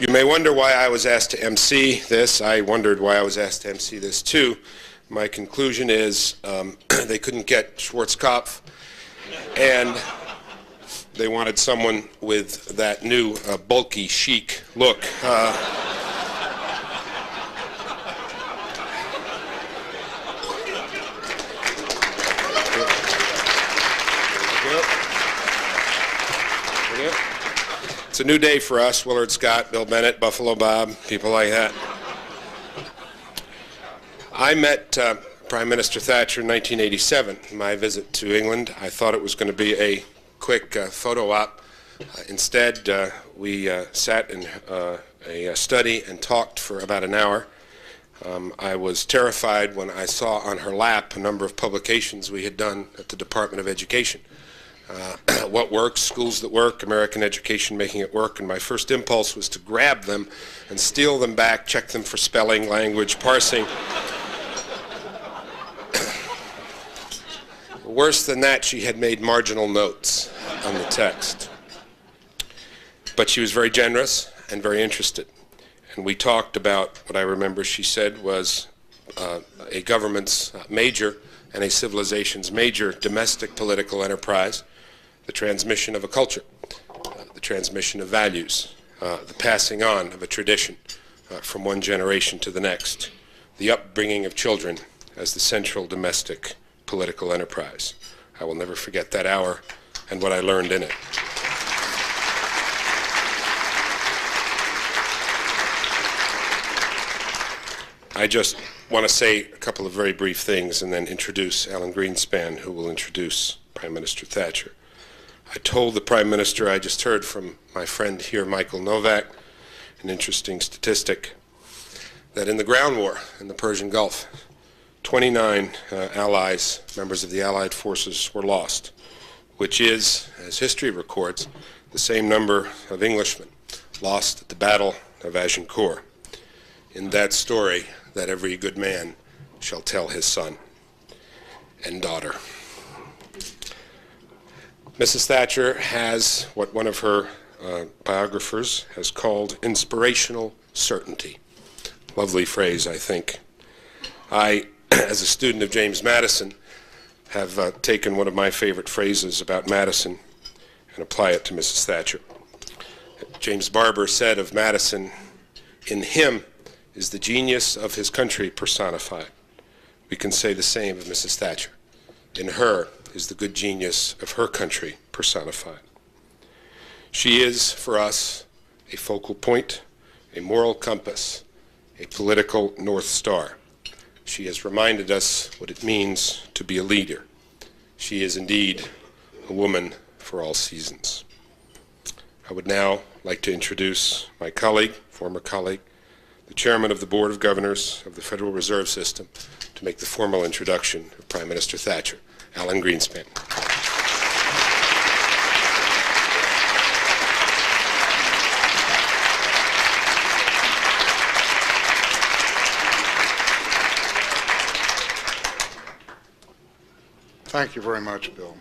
You may wonder why I was asked to MC this. I wondered why I was asked to MC this too. My conclusion is they couldn't get Schwarzkopf, and they wanted someone with that new bulky, chic look. It's a new day for us, Willard Scott, Bill Bennett, Buffalo Bob, people like that. I met Prime Minister Thatcher in 1987, my visit to England. I thought it was going to be a quick photo op. Instead, we sat in a study and talked for about an hour. I was terrified when I saw on her lap a number of publications we had done at the Department of Education. What Works, Schools That Work, American Education Making It Work, and my first impulse was to grab them and steal them back, check them for spelling, language, parsing. Worse than that, she had made marginal notes on the text. But she was very generous and very interested. And we talked about what I remember she said was a government's major and a civilization's major domestic political enterprise, the transmission of a culture, the transmission of values, the passing on of a tradition from one generation to the next, the upbringing of children as the central domestic political enterprise. I will never forget that hour and what I learned in it. I just want to say a couple of very brief things and then introduce Alan Greenspan, who will introduce Prime Minister Thatcher. I told the Prime Minister, I just heard from my friend here, Michael Novak, an interesting statistic, that in the ground war in the Persian Gulf, 29 allies, members of the Allied forces, were lost, which is, as history records, the same number of Englishmen lost at the Battle of Agincourt. In that story, that every good man shall tell his son and daughter. Mrs. Thatcher has what one of her biographers has called inspirational certainty. Lovely phrase, I think. I, as a student of James Madison, have taken one of my favorite phrases about Madison and apply it to Mrs. Thatcher. James Barber said of Madison, "In him is the genius of his country personified." We can say the same of Mrs. Thatcher. In her is the good genius of her country personified. She is, for us, a focal point, a moral compass, a political North Star. She has reminded us what it means to be a leader. She is indeed a woman for all seasons. I would now like to introduce my colleague, former colleague, the Chairman of the Board of Governors of the Federal Reserve System, to make the formal introduction of Prime Minister Thatcher, Alan Greenspan. Thank you very much, Bill.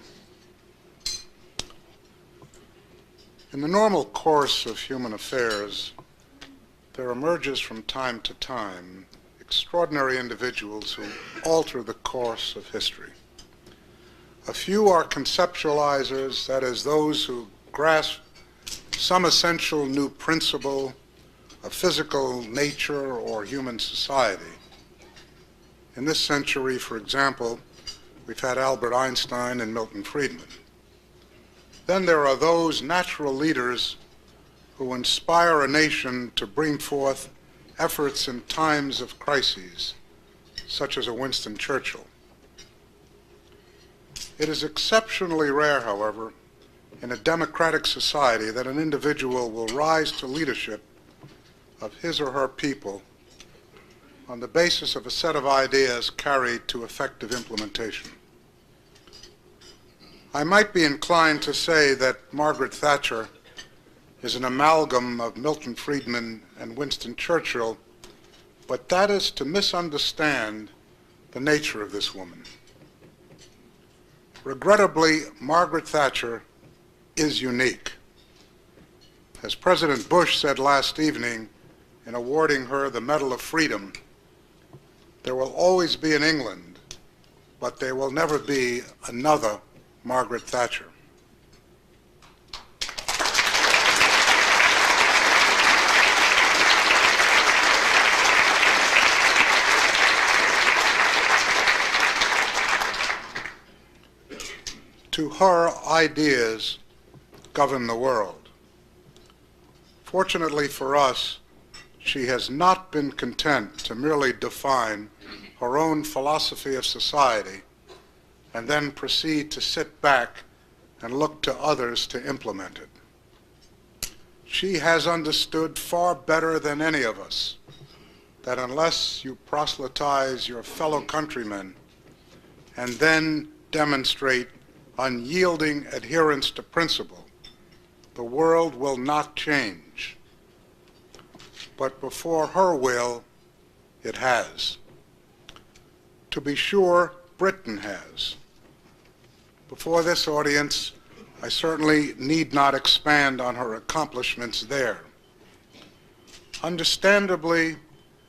In the normal course of human affairs, there emerges from time to time extraordinary individuals who alter the course of history. A few are conceptualizers, that is, those who grasp some essential new principle of physical nature or human society. In this century, for example, we've had Albert Einstein and Milton Friedman. Then there are those natural leaders who inspire a nation to bring forth efforts in times of crises, such as a Winston Churchill. It is exceptionally rare, however, in a democratic society that an individual will rise to leadership of his or her people on the basis of a set of ideas carried to effective implementation. I might be inclined to say that Margaret Thatcher is an amalgam of Milton Friedman and Winston Churchill, but that is to misunderstand the nature of this woman. Regrettably, Margaret Thatcher is unique. As President Bush said last evening in awarding her the Medal of Freedom, there will always be an England, but there will never be another Margaret Thatcher. To her, ideas govern the world. Fortunately for us, she has not been content to merely define her own philosophy of society and then proceed to sit back and look to others to implement it. She has understood far better than any of us that unless you proselytize your fellow countrymen and then demonstrate unyielding adherence to principle, the world will not change. But before her will, it has. To be sure, Britain has. Before this audience, I certainly need not expand on her accomplishments there. Understandably,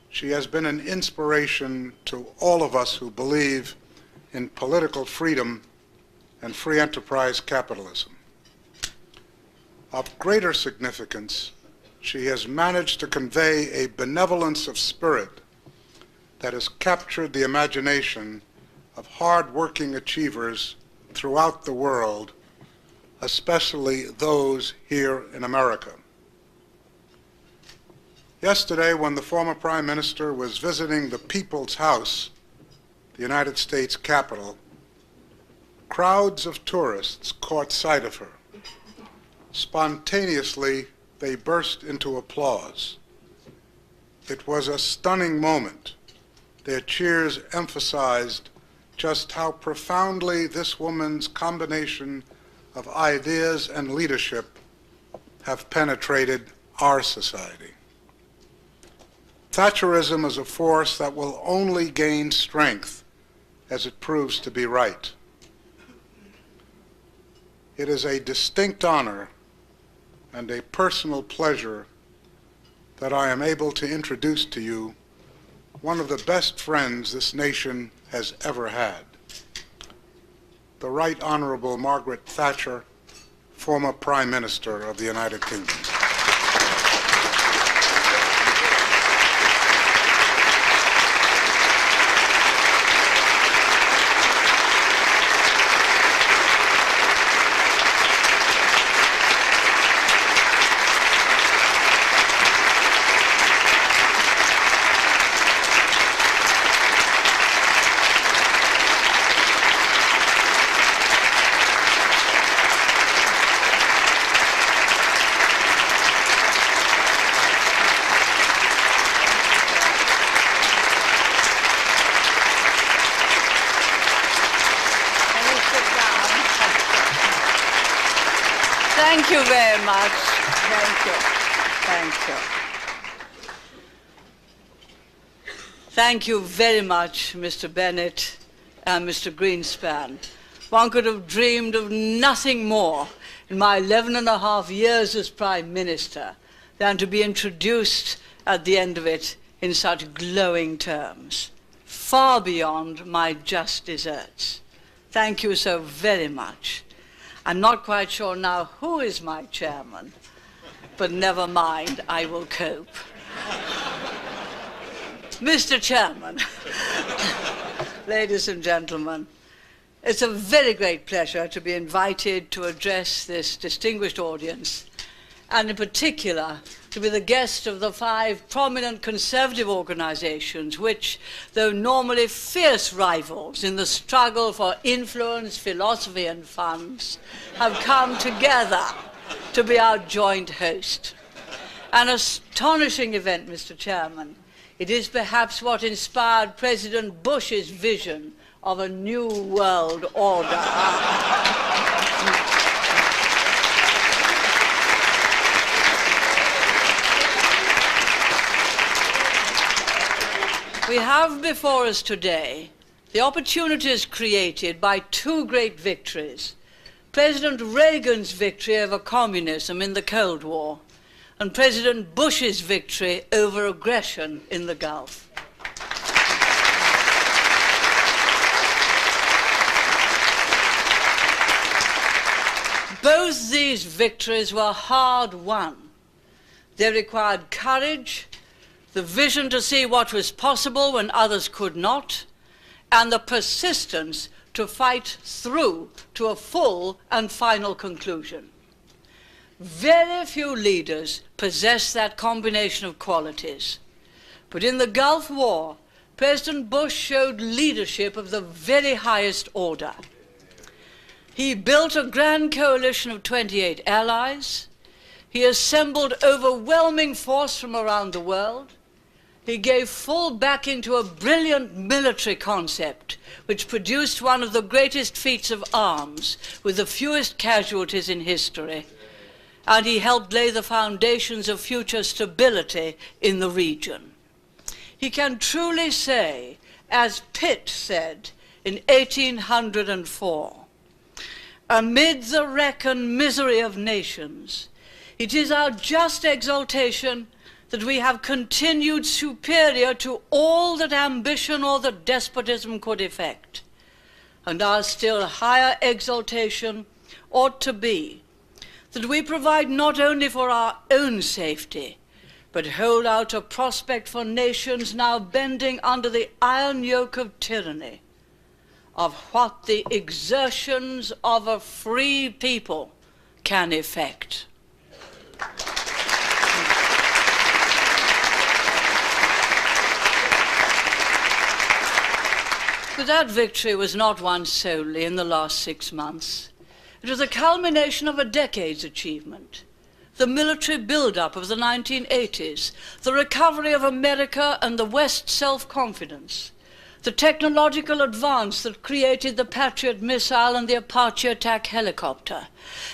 she has been an inspiration to all of us who believe in political freedom and free enterprise capitalism. Of greater significance, she has managed to convey a benevolence of spirit that has captured the imagination of hard-working achievers throughout the world, especially those here in America. Yesterday, when the former Prime Minister was visiting the People's House, the United States Capitol, crowds of tourists caught sight of her. Spontaneously, they burst into applause. It was a stunning moment. Their cheers emphasized just how profoundly this woman's combination of ideas and leadership have penetrated our society. Thatcherism is a force that will only gain strength as it proves to be right. It is a distinct honor and a personal pleasure that I am able to introduce to you one of the best friends this nation has ever had, the Right Honorable Margaret Thatcher, former Prime Minister of the United Kingdom. Thank you very much. Thank you. Thank you. Thank you very much, Mr. Bennett and Mr. Greenspan. One could have dreamed of nothing more in my 11.5 years as Prime Minister than to be introduced at the end of it in such glowing terms, far beyond my just deserts. Thank you so very much. I'm not quite sure now who is my chairman, but never mind, I will cope. Mr. Chairman, ladies and gentlemen, it's a very great pleasure to be invited to address this distinguished audience, and in particular, to be the guest of the 5 prominent conservative organizations which, though normally fierce rivals in the struggle for influence, philosophy and funds, have come together to be our joint host. An astonishing event, Mr. Chairman. It is perhaps what inspired President Bush's vision of a new world order. We have before us today the opportunities created by 2 great victories. President Reagan's victory over communism in the Cold War and President Bush's victory over aggression in the Gulf. Both these victories were hard won. They required courage, the vision to see what was possible when others could not, and the persistence to fight through to a full and final conclusion. Very few leaders possess that combination of qualities. But in the Gulf War, President Bush showed leadership of the very highest order. He built a grand coalition of 28 allies. He assembled overwhelming force from around the world. He gave full backing to a brilliant military concept, which produced one of the greatest feats of arms with the fewest casualties in history. And he helped lay the foundations of future stability in the region. He can truly say, as Pitt said in 1804, "Amid the wreck and misery of nations, it is our just exaltation that we have continued superior to all that ambition or that despotism could effect. And our still higher exaltation ought to be that we provide not only for our own safety, but hold out a prospect for nations now bending under the iron yoke of tyranny, of what the exertions of a free people can effect." But that victory was not won solely in the last 6 months. It was the culmination of a decade's achievement. The military build-up of the 1980s, the recovery of America and the West's self-confidence, the technological advance that created the Patriot missile and the Apache attack helicopter,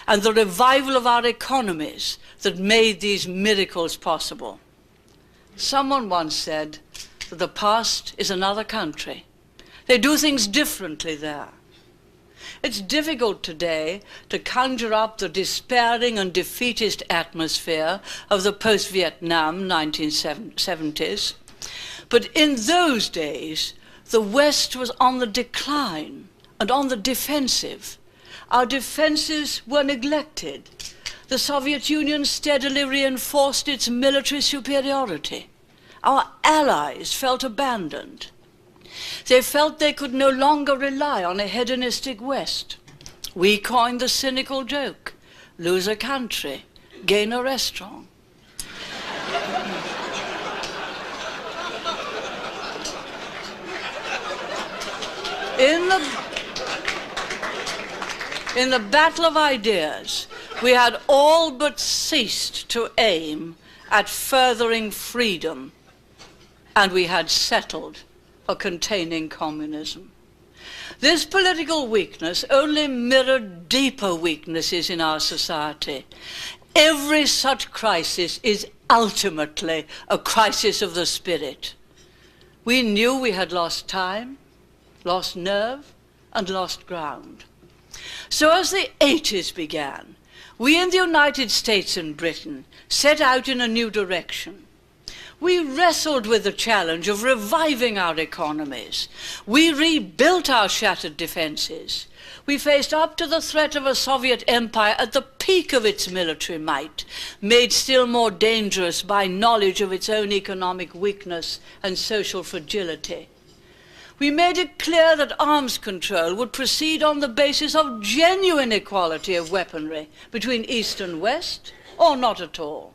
and the revival of our economies that made these miracles possible. Someone once said that the past is another country. They do things differently there. It's difficult today to conjure up the despairing and defeatist atmosphere of the post-Vietnam 1970s. But in those days, the West was on the decline and on the defensive. Our defenses were neglected. The Soviet Union steadily reinforced its military superiority. Our allies felt abandoned. They felt they could no longer rely on a hedonistic West. We coined the cynical joke, lose a country, gain a restaurant. In the battle of ideas, we had all but ceased to aim at furthering freedom, and we had settled for containing communism. This political weakness only mirrored deeper weaknesses in our society. Every such crisis is ultimately a crisis of the spirit. We knew we had lost time, lost nerve, and lost ground. So as the 80s began, we in the United States and Britain set out in a new direction. We wrestled with the challenge of reviving our economies. We rebuilt our shattered defenses. We faced up to the threat of a Soviet empire at the peak of its military might, made still more dangerous by knowledge of its own economic weakness and social fragility. We made it clear that arms control would proceed on the basis of genuine equality of weaponry between East and West, or not at all.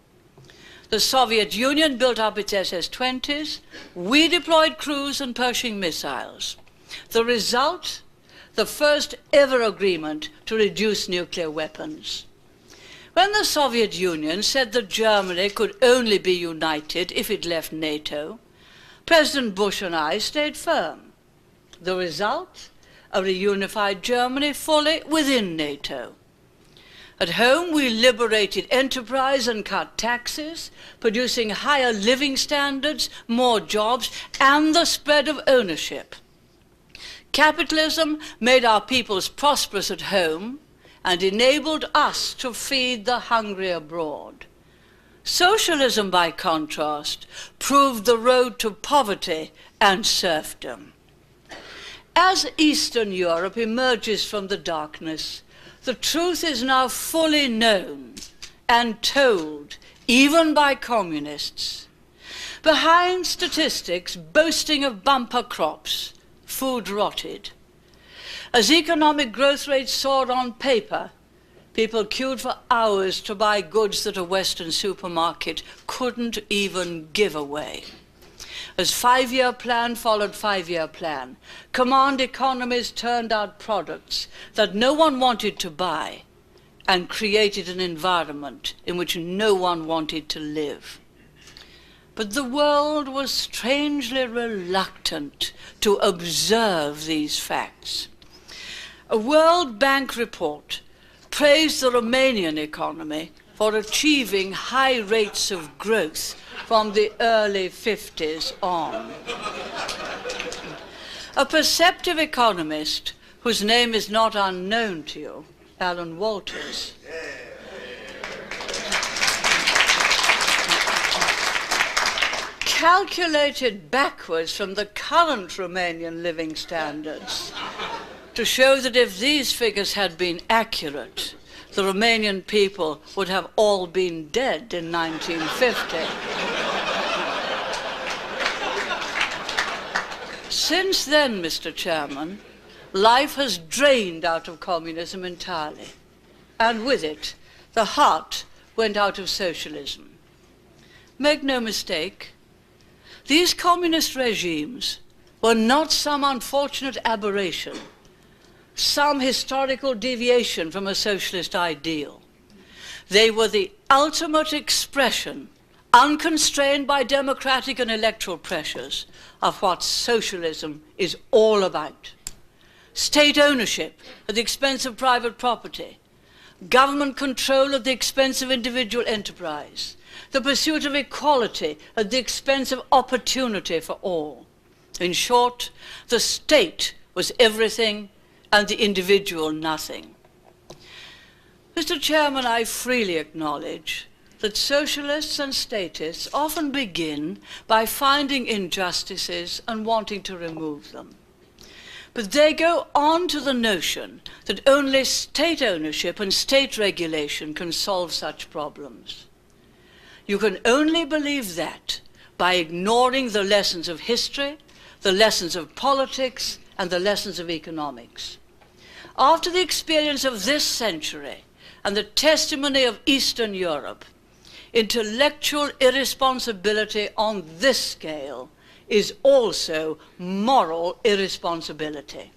The Soviet Union built up its SS-20s. We deployed cruise and Pershing missiles. The result? The first ever agreement to reduce nuclear weapons. When the Soviet Union said that Germany could only be united if it left NATO, President Bush and I stayed firm. The result? A reunified Germany fully within NATO. At home, we liberated enterprise and cut taxes, producing higher living standards, more jobs, and the spread of ownership. Capitalism made our peoples prosperous at home and enabled us to feed the hungry abroad. Socialism, by contrast, proved the road to poverty and serfdom. As Eastern Europe emerges from the darkness, the truth is now fully known and told, even by communists. Behind statistics boasting of bumper crops, food rotted. As economic growth rates soared on paper, people queued for hours to buy goods that a Western supermarket couldn't even give away. As five-year plan followed five-year plan, command economies turned out products that no one wanted to buy and created an environment in which no one wanted to live. But the world was strangely reluctant to observe these facts. A World Bank report praised the Romanian economy for achieving high rates of growth from the early 50s on. A perceptive economist, whose name is not unknown to you, Alan Walters, calculated backwards from the current Romanian living standards to show that if these figures had been accurate, the Romanian people would have all been dead in 1950. Since then, Mr. Chairman, life has drained out of communism entirely, and with it, the heart went out of socialism. Make no mistake, these communist regimes were not some unfortunate aberration, some historical deviation from a socialist ideal. They were the ultimate expression, unconstrained by democratic and electoral pressures, of what socialism is all about. State ownership at the expense of private property, government control at the expense of individual enterprise, the pursuit of equality at the expense of opportunity for all. In short, the state was everything and the individual nothing. Mr. Chairman, I freely acknowledge that socialists and statists often begin by finding injustices and wanting to remove them. But they go on to the notion that only state ownership and state regulation can solve such problems. You can only believe that by ignoring the lessons of history, the lessons of politics, and the lessons of economics. After the experience of this century and the testimony of Eastern Europe, intellectual irresponsibility on this scale is also moral irresponsibility.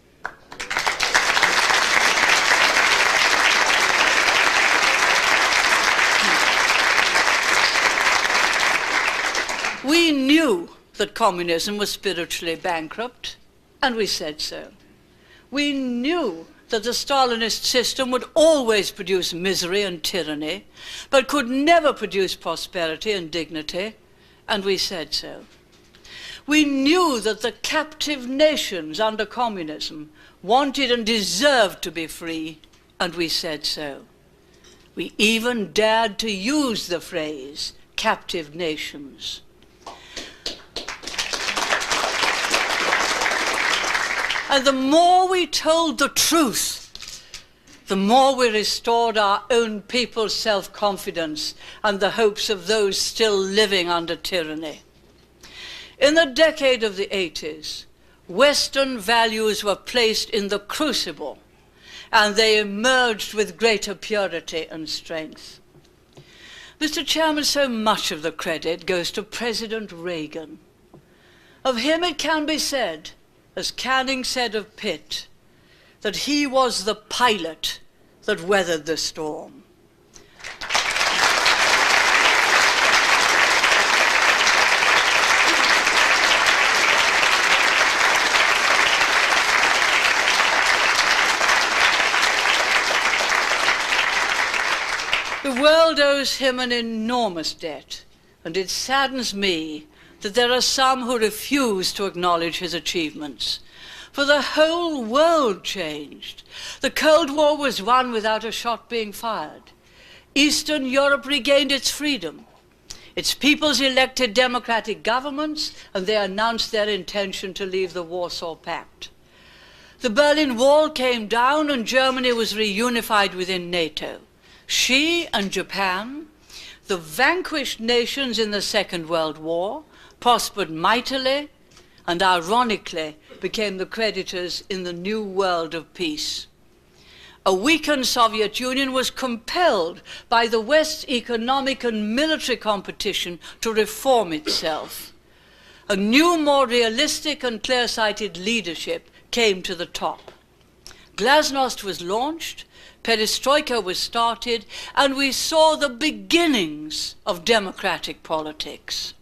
We knew that communism was spiritually bankrupt, and we said so. We knew that the Stalinist system would always produce misery and tyranny, but could never produce prosperity and dignity, and we said so. We knew that the captive nations under communism wanted and deserved to be free, and we said so. We even dared to use the phrase, captive nations. And the more we told the truth, the more we restored our own people's self-confidence and the hopes of those still living under tyranny. In the decade of the 80s, Western values were placed in the crucible, and they emerged with greater purity and strength. Mr. Chairman, so much of the credit goes to President Reagan. Of him it can be said, as Canning said of Pitt, that he was the pilot that weathered the storm. The world owes him an enormous debt, and it saddens me that there are some who refuse to acknowledge his achievements. For the whole world changed. The Cold War was won without a shot being fired. Eastern Europe regained its freedom. Its peoples elected democratic governments, and they announced their intention to leave the Warsaw Pact. The Berlin Wall came down and Germany was reunified within NATO. She and Japan, the vanquished nations in the Second World War, prospered mightily and ironically became the creditors in the new world of peace. A weakened Soviet Union was compelled by the West's economic and military competition to reform itself. A new, more realistic and clear-sighted leadership came to the top. Glasnost was launched, perestroika was started, and we saw the beginnings of democratic politics.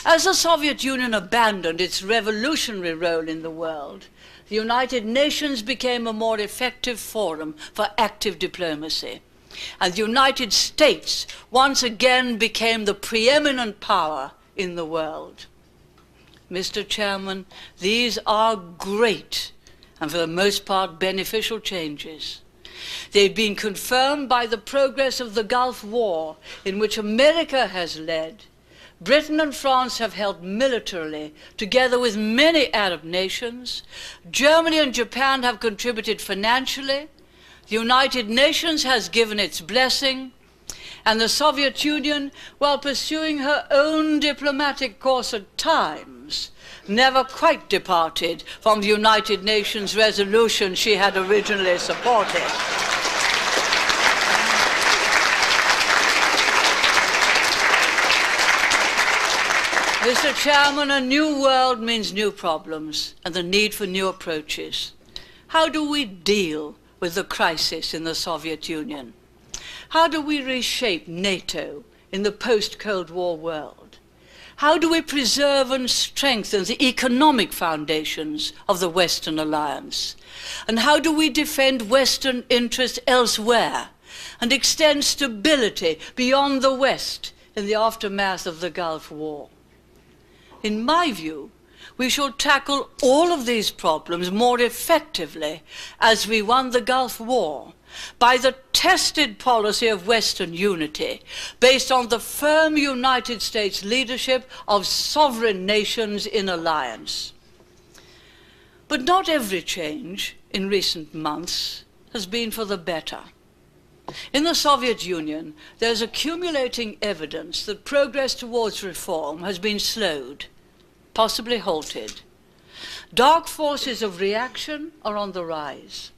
As the Soviet Union abandoned its revolutionary role in the world, the United Nations became a more effective forum for active diplomacy, and the United States once again became the preeminent power in the world. Mr. Chairman, these are great and for the most part beneficial changes. They've been confirmed by the progress of the Gulf War, in which America has led. Britain and France have helped militarily, together with many Arab nations. Germany and Japan have contributed financially. The United Nations has given its blessing. And the Soviet Union, while pursuing her own diplomatic course at times, never quite departed from the United Nations resolution she had originally supported. Mr. Chairman, a new world means new problems and the need for new approaches. How do we deal with the crisis in the Soviet Union? How do we reshape NATO in the post-Cold War world? How do we preserve and strengthen the economic foundations of the Western alliance? And how do we defend Western interests elsewhere and extend stability beyond the West in the aftermath of the Gulf War? In my view, we shall tackle all of these problems more effectively as we won the Gulf War, by the tested policy of Western unity, based on the firm United States leadership of sovereign nations in alliance. But not every change in recent months has been for the better. In the Soviet Union, there's accumulating evidence that progress towards reform has been slowed, possibly halted. Dark forces of reaction are on the rise.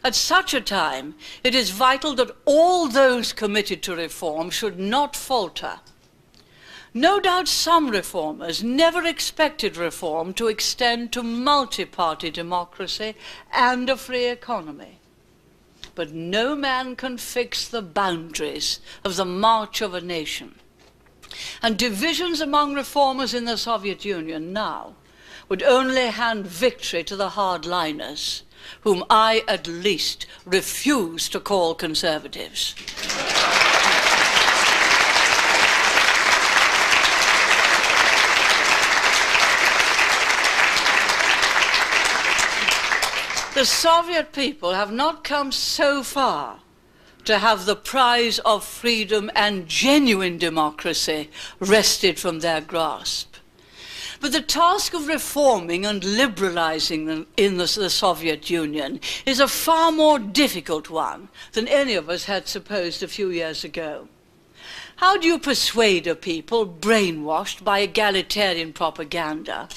At such a time, it is vital that all those committed to reform should not falter. No doubt some reformers never expected reform to extend to multi-party democracy and a free economy. But no man can fix the boundaries of the march of a nation. And divisions among reformers in the Soviet Union now would only hand victory to the hardliners, whom I, at least, refuse to call conservatives. The Soviet people have not come so far to have the prize of freedom and genuine democracy wrested from their grasp. But the task of reforming and liberalizing them in the Soviet Union is a far more difficult one than any of us had supposed a few years ago. How do you persuade a people brainwashed by egalitarian propaganda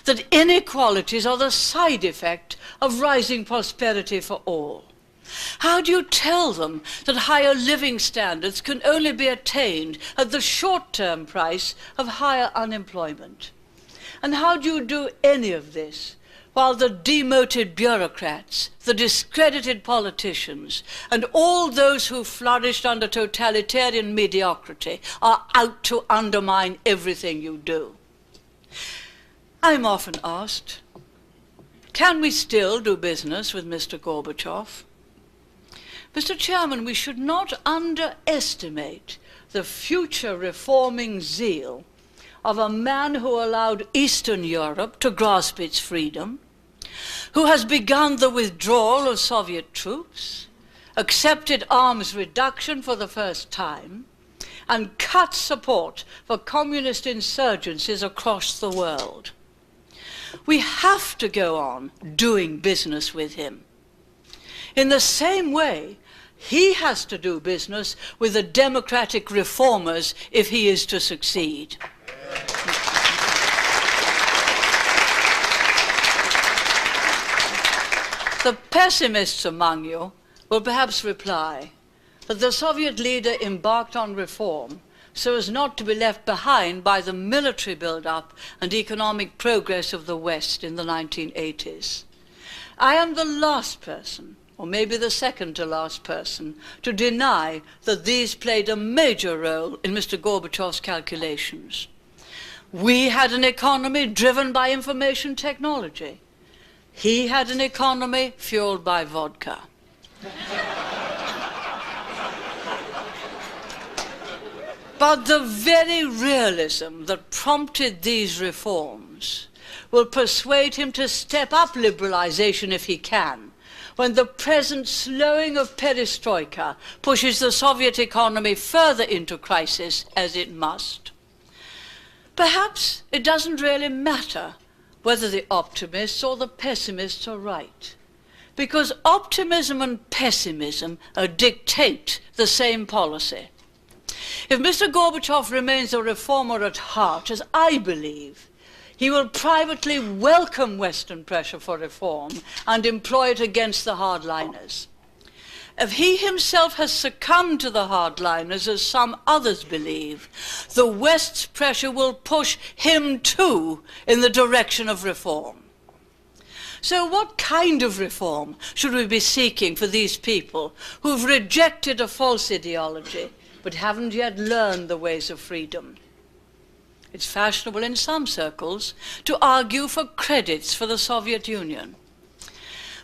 that inequalities are the side effect of rising prosperity for all? How do you tell them that higher living standards can only be attained at the short-term price of higher unemployment? And how do you do any of this while the demoted bureaucrats, the discredited politicians, and all those who flourished under totalitarian mediocrity are out to undermine everything you do? I'm often asked, can we still do business with Mr. Gorbachev? Mr. Chairman, we should not underestimate the future reforming zeal of a man who allowed Eastern Europe to grasp its freedom, who has begun the withdrawal of Soviet troops, accepted arms reduction for the first time, and cut support for communist insurgencies across the world. We have to go on doing business with him. In the same way, he has to do business with the democratic reformers if he is to succeed. The pessimists among you will perhaps reply that the Soviet leader embarked on reform so as not to be left behind by the military build-up and economic progress of the West in the 1980s. I am the last person, or maybe the second to last person, to deny that these played a major role in Mr. Gorbachev's calculations. We had an economy driven by information technology. He had an economy fueled by vodka. But the very realism that prompted these reforms will persuade him to step up liberalization if he can, when the present slowing of perestroika pushes the Soviet economy further into crisis, as it must. Perhaps it doesn't really matter whether the optimists or the pessimists are right, because optimism and pessimism dictate the same policy. If Mr. Gorbachev remains a reformer at heart, as I believe, he will privately welcome Western pressure for reform and employ it against the hardliners. If he himself has succumbed to the hardliners, as some others believe, the West's pressure will push him too in the direction of reform. So what kind of reform should we be seeking for these people who've rejected a false ideology but haven't yet learned the ways of freedom? It's fashionable in some circles to argue for credits for the Soviet Union.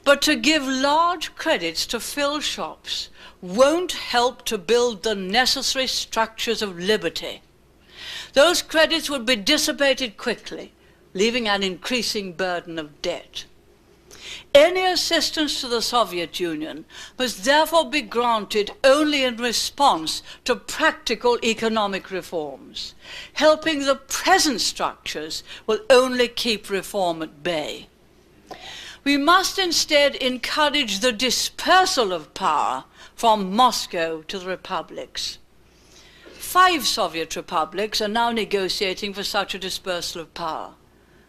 But to give large credits to fill shops won't help to build the necessary structures of liberty. Those credits would be dissipated quickly, leaving an increasing burden of debt. Any assistance to the Soviet Union must therefore be granted only in response to practical economic reforms. Helping the present structures will only keep reform at bay. We must instead encourage the dispersal of power from Moscow to the republics. 5 Soviet republics are now negotiating for such a dispersal of power,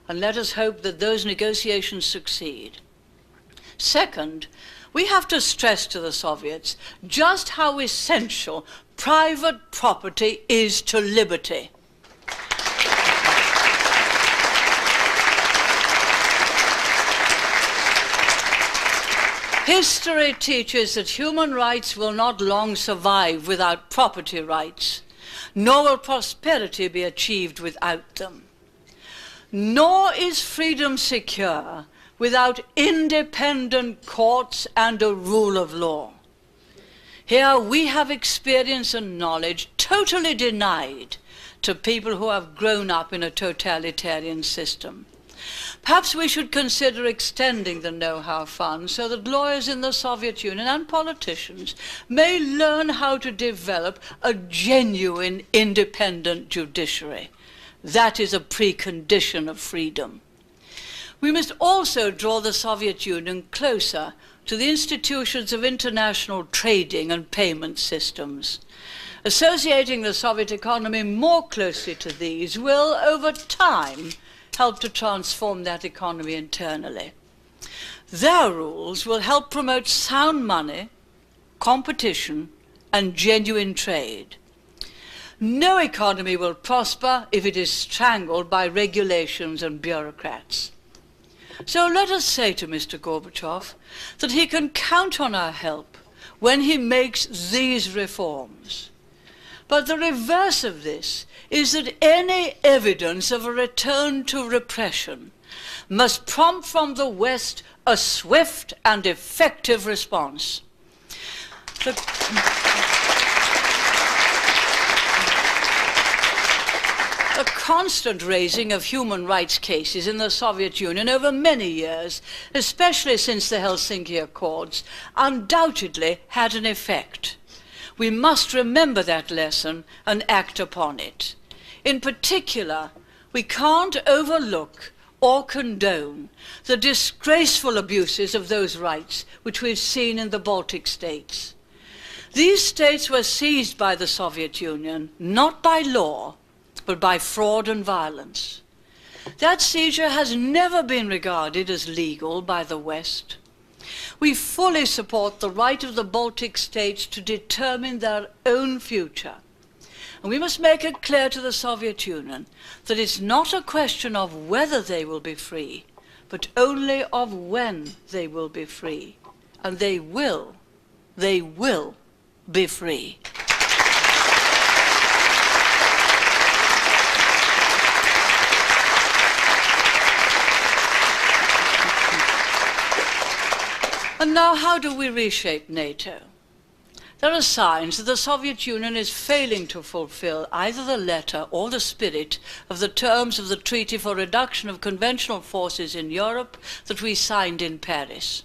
and let us hope that those negotiations succeed. Second, we have to stress to the Soviets just how essential private property is to liberty. History teaches that human rights will not long survive without property rights, nor will prosperity be achieved without them. Nor is freedom secure without independent courts and a rule of law. Here we have experience and knowledge totally denied to people who have grown up in a totalitarian system. Perhaps we should consider extending the know-how fund so that lawyers in the Soviet Union and politicians may learn how to develop a genuine independent judiciary. That is a precondition of freedom. We must also draw the Soviet Union closer to the institutions of international trading and payment systems. Associating the Soviet economy more closely to these will, over time, help to transform that economy internally. Their rules will help promote sound money, competition, and genuine trade. No economy will prosper if it is strangled by regulations and bureaucrats. So let us say to Mr. Gorbachev that he can count on our help when he makes these reforms. But the reverse of this is that any evidence of a return to repression must prompt from the West a swift and effective response. The constant raising of human rights cases in the Soviet Union over many years, especially since the Helsinki Accords, undoubtedly had an effect. We must remember that lesson and act upon it. In particular, we can't overlook or condone the disgraceful abuses of those rights which we've seen in the Baltic states. These states were seized by the Soviet Union, not by law, but by fraud and violence. That seizure has never been regarded as legal by the West. We fully support the right of the Baltic states to determine their own future. And we must make it clear to the Soviet Union that it's not a question of whether they will be free, but only of when they will be free. And they will be free. And now, how do we reshape NATO? There are signs that the Soviet Union is failing to fulfill either the letter or the spirit of the terms of the Treaty for Reduction of Conventional Forces in Europe that we signed in Paris.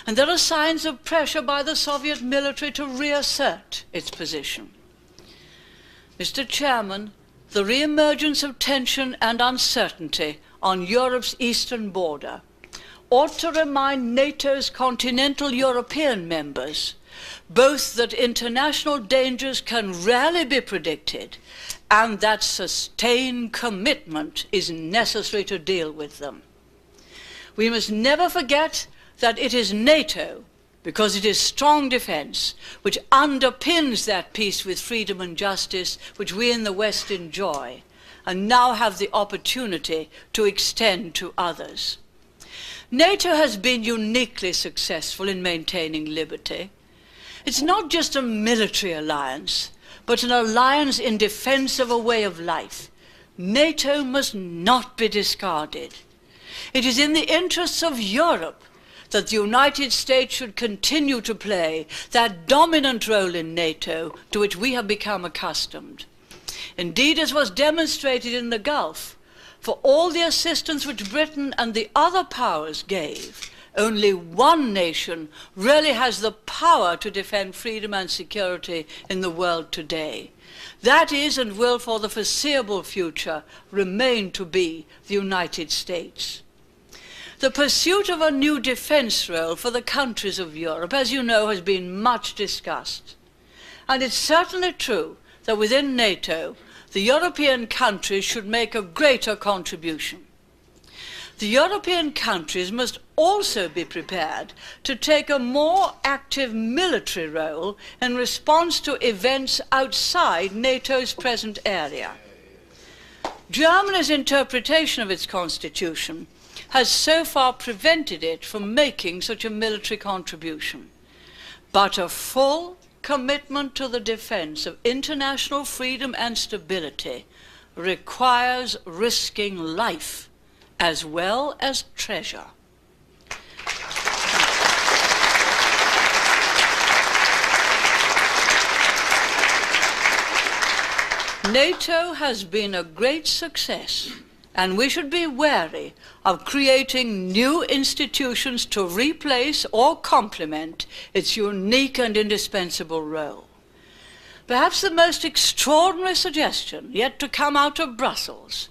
And there are signs of pressure by the Soviet military to reassert its position. Mr. Chairman, the re-emergence of tension and uncertainty on Europe's eastern border ought to remind NATO's continental European members both that international dangers can rarely be predicted and that sustained commitment is necessary to deal with them. We must never forget that it is NATO, because it is strong defense, which underpins that peace with freedom and justice which we in the West enjoy and now have the opportunity to extend to others. NATO has been uniquely successful in maintaining liberty. It's not just a military alliance, but an alliance in defense of a way of life. NATO must not be discarded. It is in the interests of Europe that the United States should continue to play that dominant role in NATO to which we have become accustomed. Indeed, as was demonstrated in the Gulf, for all the assistance which Britain and the other powers gave, only one nation really has the power to defend freedom and security in the world today. That is and will for the foreseeable future remain to be the United States. The pursuit of a new defense role for the countries of Europe, as you know, has been much discussed. And it's certainly true that within NATO, the European countries should make a greater contribution. The European countries must also be prepared to take a more active military role in response to events outside NATO's present area. Germany's interpretation of its constitution has so far prevented it from making such a military contribution. But a full commitment to the defense of international freedom and stability requires risking life as well as treasure. NATO has been a great success, and we should be wary of creating new institutions to replace or complement its unique and indispensable role. Perhaps the most extraordinary suggestion yet to come out of Brussels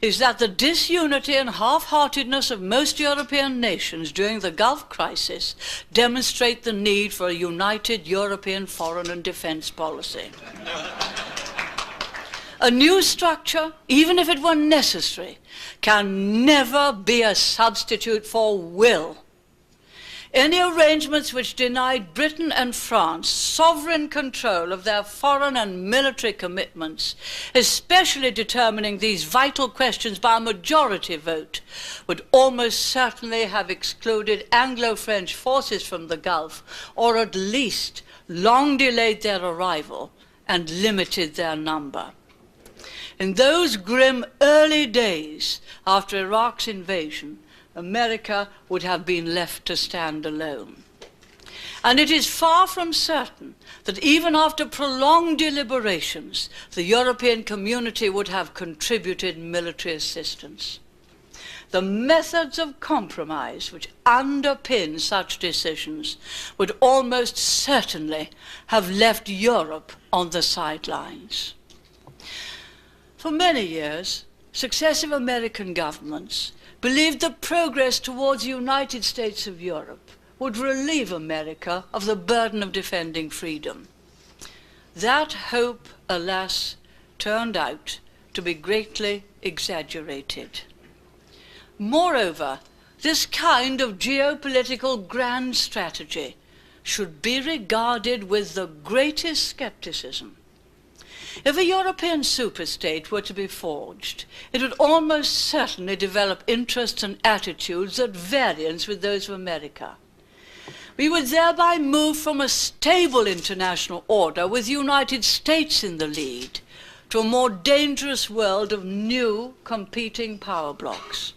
is that the disunity and half-heartedness of most European nations during the Gulf crisis demonstrate the need for a united European foreign and defense policy. A new structure, even if it were necessary, can never be a substitute for will. Any arrangements which denied Britain and France sovereign control of their foreign and military commitments, especially determining these vital questions by a majority vote, would almost certainly have excluded Anglo-French forces from the Gulf, or at least long delayed their arrival and limited their number. In those grim early days after Iraq's invasion, America would have been left to stand alone. And it is far from certain that even after prolonged deliberations, the European community would have contributed military assistance. The methods of compromise which underpin such decisions would almost certainly have left Europe on the sidelines. For many years, successive American governments believed that progress towards the United States of Europe would relieve America of the burden of defending freedom. That hope, alas, turned out to be greatly exaggerated. Moreover, this kind of geopolitical grand strategy should be regarded with the greatest skepticism. If a European superstate were to be forged, it would almost certainly develop interests and attitudes at variance with those of America. We would thereby move from a stable international order with the United States in the lead to a more dangerous world of new competing power blocs.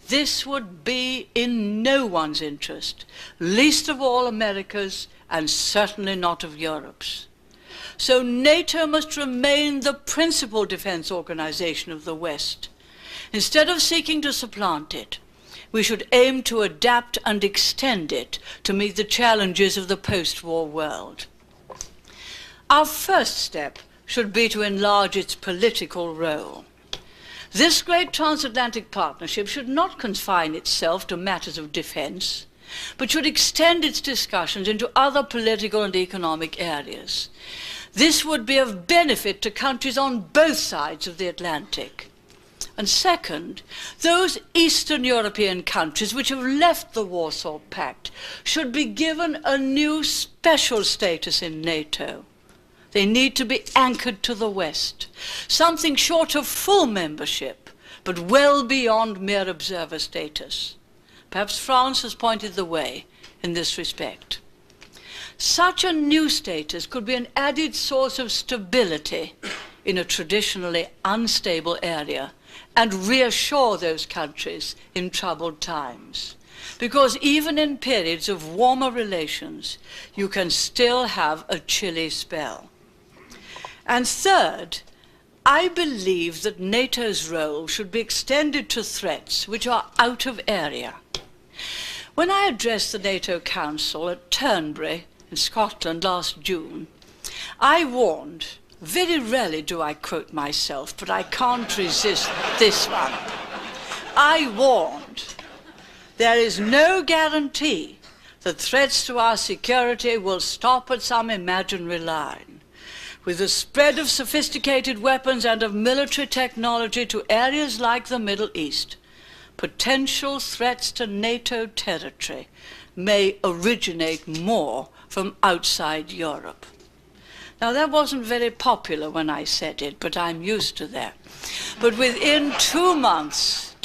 This would be in no one's interest, least of all America's, and certainly not of Europe's. So NATO must remain the principal defense organization of the West. Instead of seeking to supplant it, we should aim to adapt and extend it to meet the challenges of the post-war world. Our first step should be to enlarge its political role. This great transatlantic partnership should not confine itself to matters of defense, but should extend its discussions into other political and economic areas. This would be of benefit to countries on both sides of the Atlantic. And second, those Eastern European countries which have left the Warsaw Pact should be given a new special status in NATO. They need to be anchored to the West, something short of full membership, but well beyond mere observer status. Perhaps France has pointed the way in this respect. Such a new status could be an added source of stability in a traditionally unstable area and reassure those countries in troubled times. Because even in periods of warmer relations, you can still have a chilly spell. And third, I believe that NATO's role should be extended to threats which are out of area. When I addressed the NATO Council at Turnberry in Scotland last June, I warned, very rarely do I quote myself, but I can't resist this one. I warned, there is no guarantee that threats to our security will stop at some imaginary line. With the spread of sophisticated weapons and of military technology to areas like the Middle East, potential threats to NATO territory may originate more from outside Europe. Now, that wasn't very popular when I said it, but I'm used to that. But within 2 months,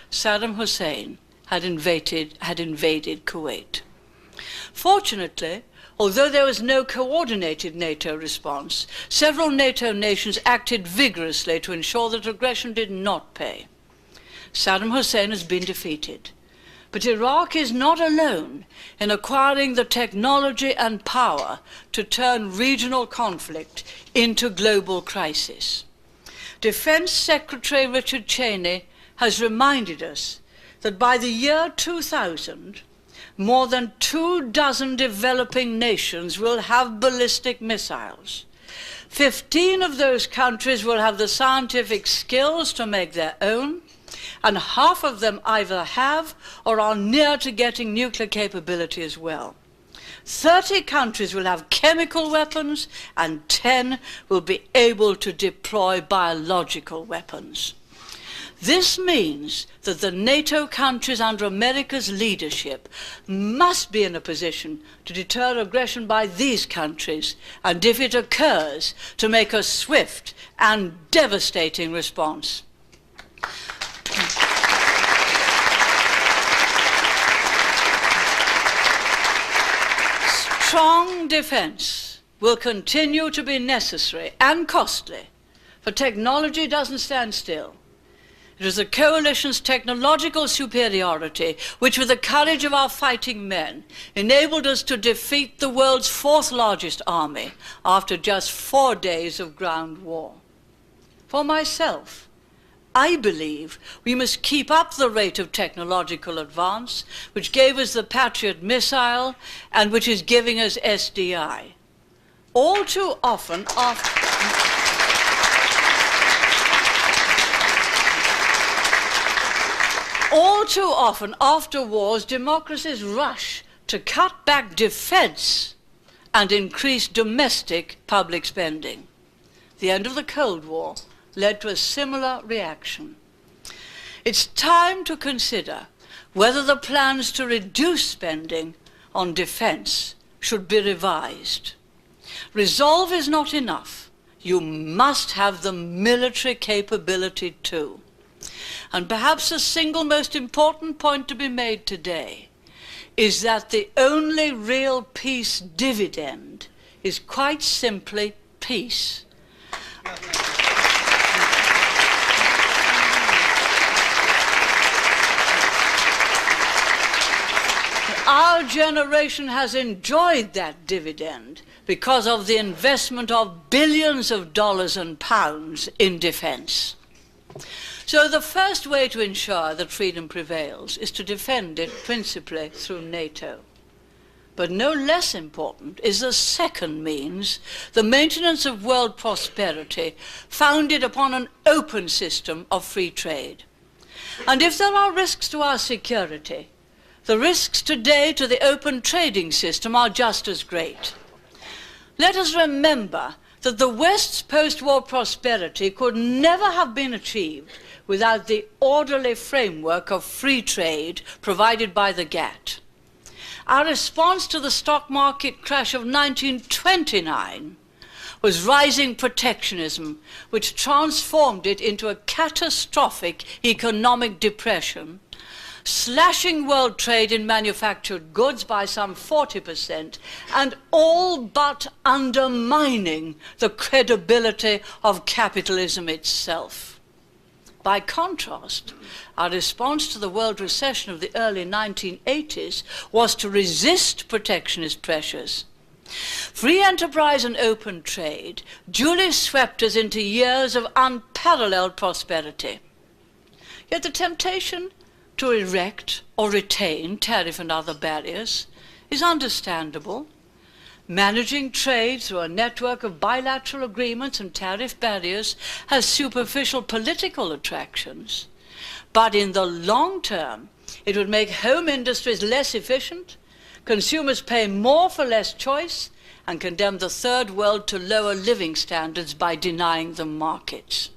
Saddam Hussein had invaded Kuwait. Fortunately, although there was no coordinated NATO response, several NATO nations acted vigorously to ensure that aggression did not pay. Saddam Hussein has been defeated. But Iraq is not alone in acquiring the technology and power to turn regional conflict into global crisis. Defense Secretary Richard Cheney has reminded us that by the year 2000, more than 24 developing nations will have ballistic missiles. 15 of those countries will have the scientific skills to make their own, and half of them either have or are near to getting nuclear capability as well. 30 countries will have chemical weapons, and 10 will be able to deploy biological weapons. This means that the NATO countries under America's leadership must be in a position to deter aggression by these countries, and if it occurs, to make a swift and devastating response. Strong defense will continue to be necessary and costly, for technology doesn't stand still. It is the coalition's technological superiority which, with the courage of our fighting men, enabled us to defeat the world's 4th largest army after just 4 days of ground war. For myself, I believe we must keep up the rate of technological advance, which gave us the Patriot missile and which is giving us SDI. All too often, after wars, democracies rush to cut back defense and increase domestic public spending. The end of the Cold War led to a similar reaction. It's time to consider whether the plans to reduce spending on defense should be revised. Resolve is not enough. You must have the military capability too. And perhaps the single most important point to be made today is that the only real peace dividend is quite simply peace. Our generation has enjoyed that dividend because of the investment of billions of dollars and pounds in defense. So the first way to ensure that freedom prevails is to defend it principally through NATO. But no less important is the second means, the maintenance of world prosperity founded upon an open system of free trade. And if there are risks to our security, the risks today to the open trading system are just as great. Let us remember that the West's post-war prosperity could never have been achieved without the orderly framework of free trade provided by the GATT. Our response to the stock market crash of 1929 was rising protectionism, which transformed it into a catastrophic economic depression, slashing world trade in manufactured goods by some 40%, and all but undermining the credibility of capitalism itself. By contrast, our response to the world recession of the early 1980s was to resist protectionist pressures. Free enterprise and open trade duly swept us into years of unparalleled prosperity. Yet the temptation to erect or retain tariff and other barriers is understandable. Managing trade through a network of bilateral agreements and tariff barriers has superficial political attractions. But in the long term, it would make home industries less efficient, consumers pay more for less choice, and condemn the third world to lower living standards by denying them markets.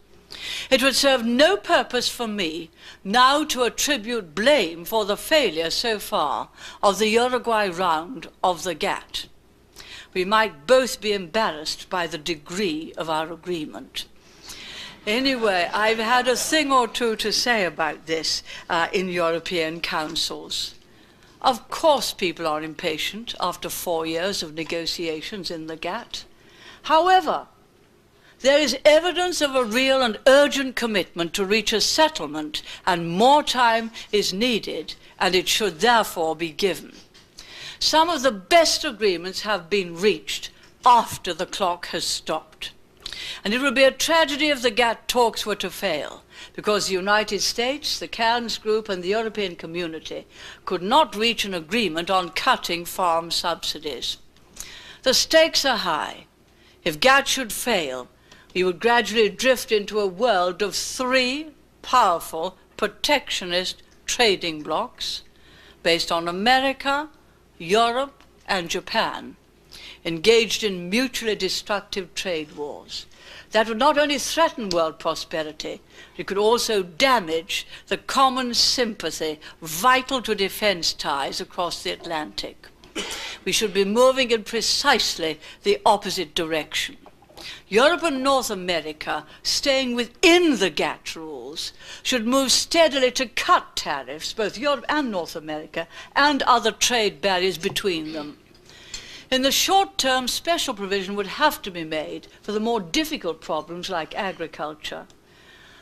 It would serve no purpose for me now to attribute blame for the failure so far of the Uruguay round of the GATT. We might both be embarrassed by the degree of our agreement. Anyway, I've had a thing or two to say about this in European councils. Of course people are impatient after 4 years of negotiations in the GATT. However, there is evidence of a real and urgent commitment to reach a settlement, and more time is needed, and it should therefore be given. Some of the best agreements have been reached after the clock has stopped. And it would be a tragedy if the GATT talks were to fail, because the United States, the Cairns Group, and the European Community could not reach an agreement on cutting farm subsidies. The stakes are high. If GATT should fail, we would gradually drift into a world of 3 powerful protectionist trading blocs based on America, Europe, and Japan, engaged in mutually destructive trade wars. That would not only threaten world prosperity, it could also damage the common sympathy vital to defense ties across the Atlantic. We should be moving in precisely the opposite direction. Europe and North America, staying within the GATT rules, should move steadily to cut tariffs, both Europe and North America, and other trade barriers between them. In the short term, special provision would have to be made for the more difficult problems like agriculture.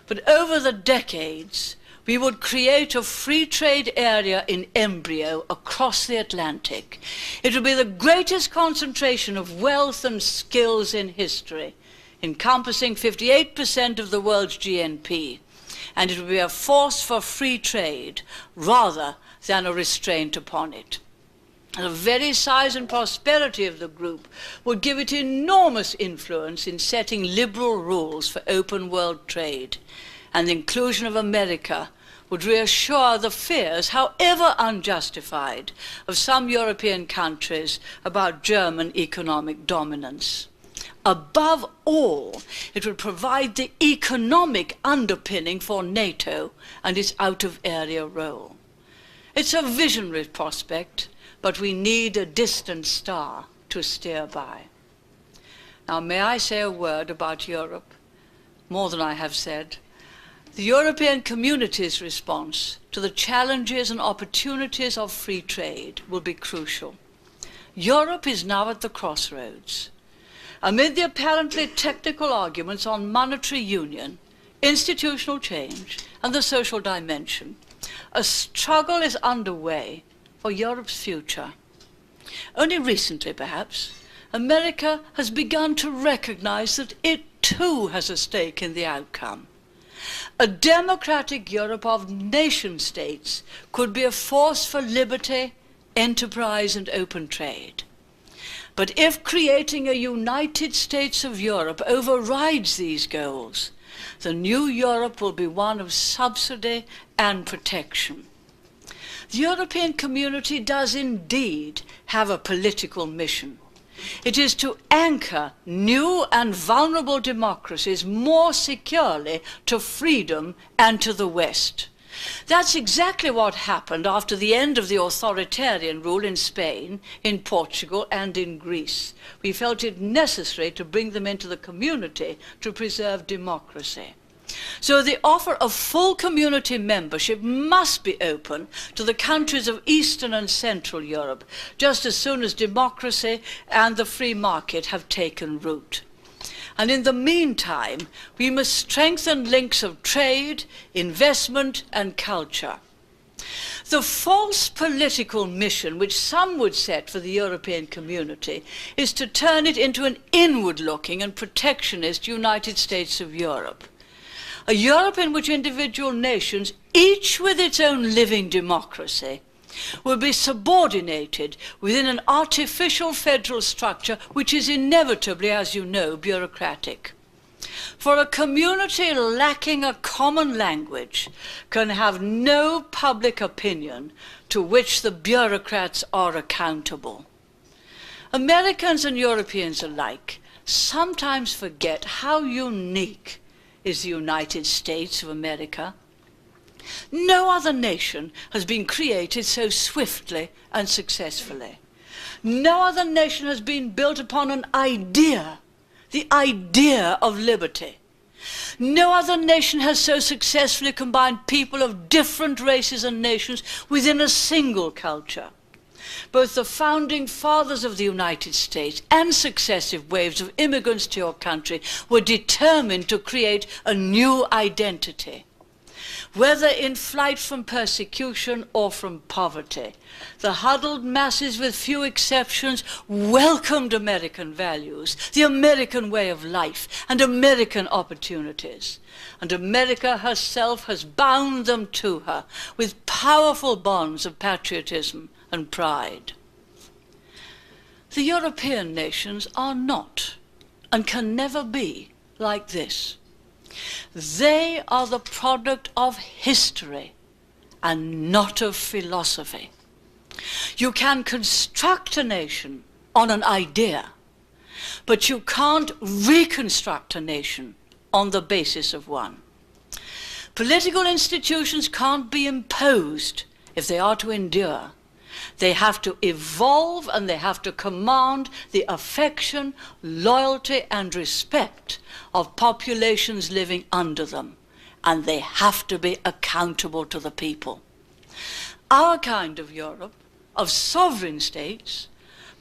But over the decades, we would create a free trade area in embryo across the Atlantic. It would be the greatest concentration of wealth and skills in history, encompassing 58% of the world's GNP, and it would be a force for free trade rather than a restraint upon it. The very size and prosperity of the group would give it enormous influence in setting liberal rules for open world trade, and the inclusion of America would reassure the fears, however unjustified, of some European countries about German economic dominance. Above all, it would provide the economic underpinning for NATO and its out-of-area role. It's a visionary prospect, but we need a distant star to steer by. Now, may I say a word about Europe? More than I have said. The European community's response to the challenges and opportunities of free trade will be crucial. Europe is now at the crossroads. Amid the apparently technical arguments on monetary union, institutional change, and the social dimension, a struggle is underway for Europe's future. Only recently, perhaps, America has begun to recognize that it too has a stake in the outcome. A democratic Europe of nation-states could be a force for liberty, enterprise, and open trade. But if creating a United States of Europe overrides these goals, the new Europe will be one of subsidy and protection. The European community does indeed have a political mission. It is to anchor new and vulnerable democracies more securely to freedom and to the West. That's exactly what happened after the end of the authoritarian rule in Spain, in Portugal, and in Greece. We felt it necessary to bring them into the community to preserve democracy. So the offer of full community membership must be open to the countries of Eastern and Central Europe, just as soon as democracy and the free market have taken root. And in the meantime, we must strengthen links of trade, investment, and culture. The false political mission which some would set for the European community is to turn it into an inward-looking and protectionist United States of Europe. A Europe in which individual nations, each with its own living democracy, will be subordinated within an artificial federal structure which is inevitably, as you know, bureaucratic. For a community lacking a common language can have no public opinion to which the bureaucrats are accountable. Americans and Europeans alike sometimes forget how unique is the United States of America. No other nation has been created so swiftly and successfully. No other nation has been built upon an idea, the idea of liberty. No other nation has so successfully combined people of different races and nations within a single culture. Both the founding fathers of the United States and successive waves of immigrants to your country were determined to create a new identity. Whether in flight from persecution or from poverty, the huddled masses, with few exceptions, welcomed American values, the American way of life, and American opportunities. And America herself has bound them to her with powerful bonds of patriotism and pride. The European nations are not and can never be like this. They are the product of history and not of philosophy. You can construct a nation on an idea, but you can't reconstruct a nation on the basis of one. Political institutions can't be imposed if they are to endure. They have to evolve, and they have to command the affection, loyalty, and respect of populations living under them, and they have to be accountable to the people. Our kind of Europe, of sovereign states,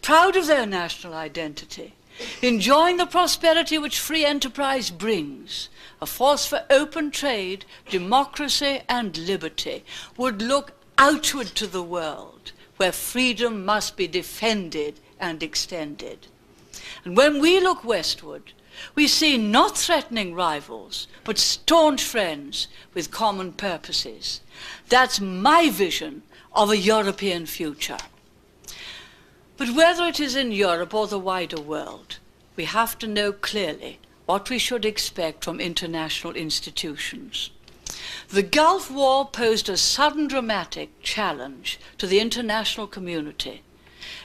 proud of their national identity, enjoying the prosperity which free enterprise brings, a force for open trade, democracy, and liberty, would look outward to the world, where freedom must be defended and extended. And when we look westward, we see not threatening rivals, but staunch friends with common purposes. That's my vision of a European future. But whether it is in Europe or the wider world, we have to know clearly what we should expect from international institutions. The Gulf War posed a sudden dramatic challenge to the international community.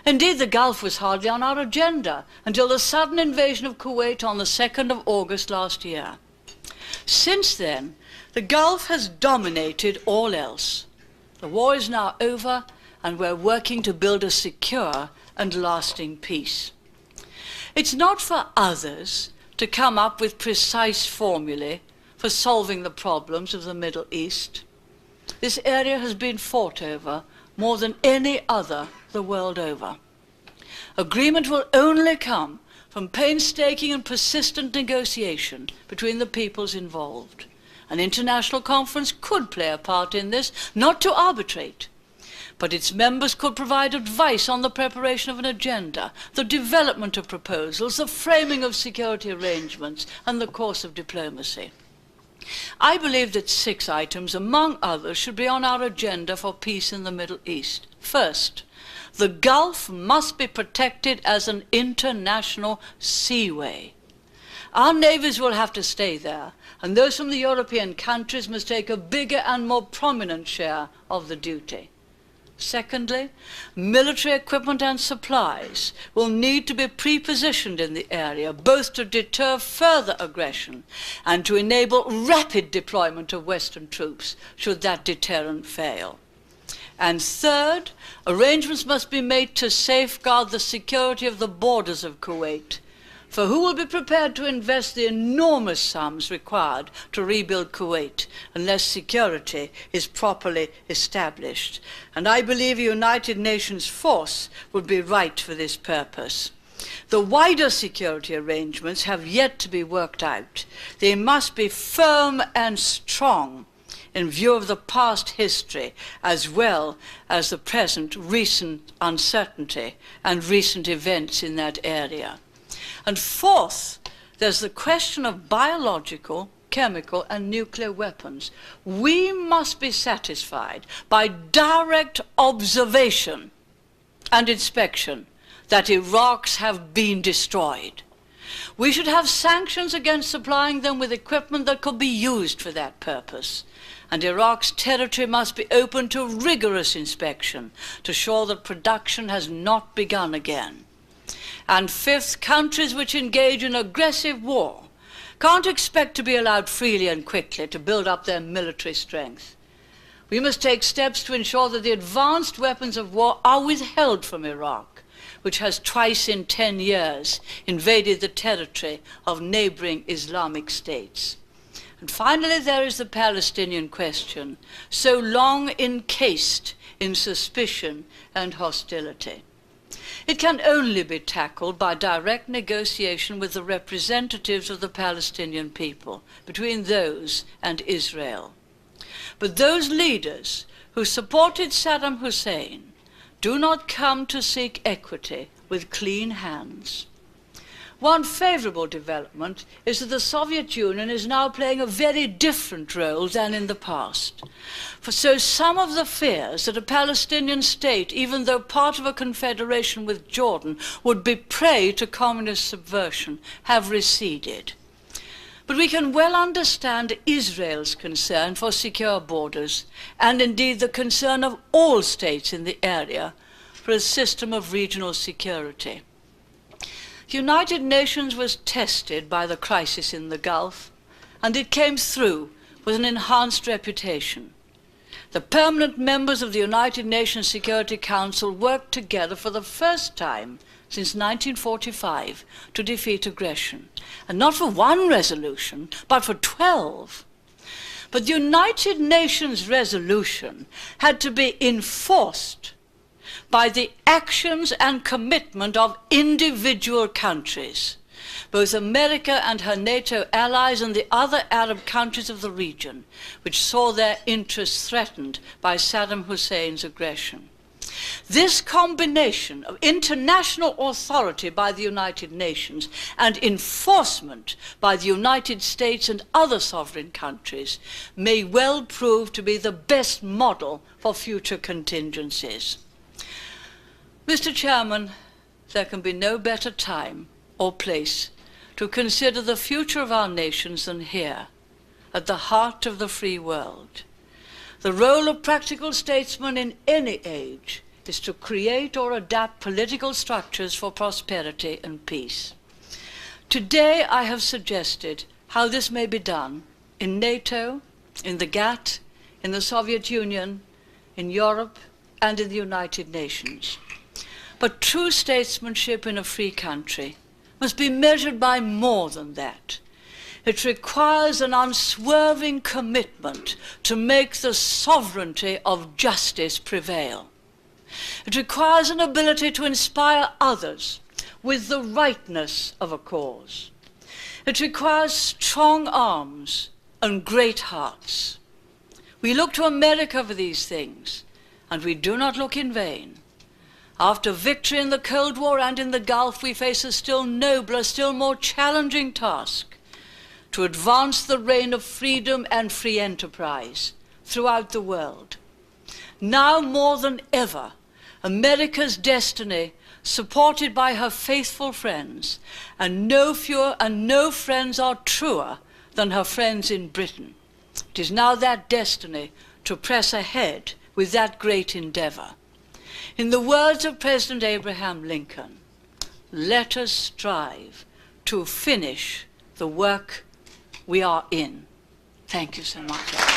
Indeed, the Gulf was hardly on our agenda until the sudden invasion of Kuwait on the 2nd of August last year. Since then, the Gulf has dominated all else. The war is now over, and we're working to build a secure and lasting peace. It's not for others to come up with precise formulae for solving the problems of the Middle East. This area has been fought over more than any other the world over. Agreement will only come from painstaking and persistent negotiation between the peoples involved. An international conference could play a part in this, not to arbitrate, but its members could provide advice on the preparation of an agenda, the development of proposals, the framing of security arrangements, and the course of diplomacy. I believe that 6 items, among others, should be on our agenda for peace in the Middle East. First, the Gulf must be protected as an international seaway. Our navies will have to stay there, and those from the European countries must take a bigger and more prominent share of the duty. Secondly, military equipment and supplies will need to be pre-positioned in the area, both to deter further aggression and to enable rapid deployment of Western troops should that deterrent fail. And third, arrangements must be made to safeguard the security of the borders of Kuwait. For who will be prepared to invest the enormous sums required to rebuild Kuwait unless security is properly established? And I believe a United Nations force would be right for this purpose. The wider security arrangements have yet to be worked out. They must be firm and strong in view of the past history as well as the present recent uncertainty and recent events in that area. And fourth, there's the question of biological, chemical, and nuclear weapons. We must be satisfied by direct observation and inspection that Iraqs have been destroyed. We should have sanctions against supplying them with equipment that could be used for that purpose. And Iraq's territory must be open to rigorous inspection to show that production has not begun again. And fifth, countries which engage in aggressive war can't expect to be allowed freely and quickly to build up their military strength. We must take steps to ensure that the advanced weapons of war are withheld from Iraq, which has twice in 10 years invaded the territory of neighboring Islamic states. And finally, there is the Palestinian question, so long encased in suspicion and hostility. It can only be tackled by direct negotiation with the representatives of the Palestinian people, between those and Israel. But those leaders who supported Saddam Hussein do not come to seek equity with clean hands. One favorable development is that the Soviet Union is now playing a very different role than in the past. So some of the fears that a Palestinian state, even though part of a confederation with Jordan, would be prey to communist subversion, have receded. But we can well understand Israel's concern for secure borders, and indeed the concern of all states in the area for a system of regional security. The United Nations was tested by the crisis in the Gulf, and it came through with an enhanced reputation. The permanent members of the United Nations Security Council worked together for the first time since 1945 to defeat aggression, and not for one resolution, but for 12. But the United Nations resolution had to be enforced by the actions and commitment of individual countries, both America and her NATO allies and the other Arab countries of the region, which saw their interests threatened by Saddam Hussein's aggression. This combination of international authority by the United Nations and enforcement by the United States and other sovereign countries may well prove to be the best model for future contingencies. Mr. Chairman, there can be no better time or place to consider the future of our nations than here, at the heart of the free world. The role of practical statesmen in any age is to create or adapt political structures for prosperity and peace. Today I have suggested how this may be done in NATO, in the GATT, in the Soviet Union, in Europe, and in the United Nations. But true statesmanship in a free country must be measured by more than that. It requires an unswerving commitment to make the sovereignty of justice prevail. It requires an ability to inspire others with the rightness of a cause. It requires strong arms and great hearts. We look to America for these things, and we do not look in vain. After victory in the Cold War and in the Gulf, we face a still nobler, still more challenging task: to advance the reign of freedom and free enterprise throughout the world. Now more than ever, America's destiny, supported by her faithful friends, and no friends are truer than her friends in Britain. It is now that destiny to press ahead with that great endeavor. In the words of President Abraham Lincoln, let us strive to finish the work we are in. Thank you so much.